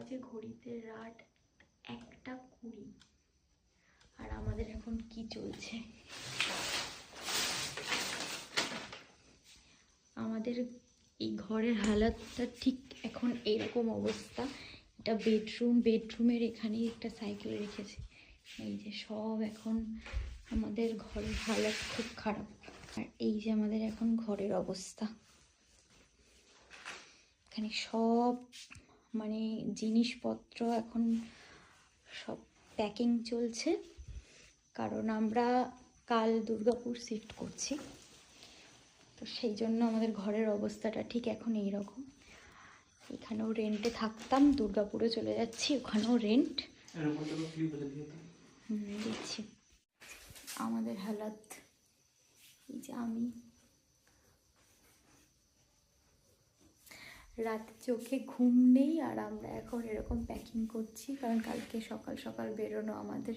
বাজে ঘড়িতে রাত 1:20। আর আমাদের এখন কি চলছে, আমাদের এই ঘরের হালাতটা ঠিক এখন এরকম অবস্থা। এটা বেডরুমের এখানেই একটা সাইকেল রেখেছে। এই যে সব এখন আমাদের ঘরের হালাত খুব খারাপ। আর এই যে আমাদের এখন ঘরের অবস্থা, এখানে সব মানে জিনিসপত্র এখন সব প্যাকিং চলছে, কারণ আমরা কাল দুর্গাপুর শিফট করছি। তো সেই জন্য আমাদের ঘরের অবস্থাটা ঠিক এখন এইরকম। এখানেও রেন্টে থাকতাম, দুর্গাপুরে চলে যাচ্ছি, ওখানেও রেন্ট। দিচ্ছি আমাদের হালাত। এই যে আমি রাতে চোখে ঘুম নেই, আর আমরা এখন এরকম প্যাকিং করছি, কারণ কালকে সকাল সকাল বেরোনো আমাদের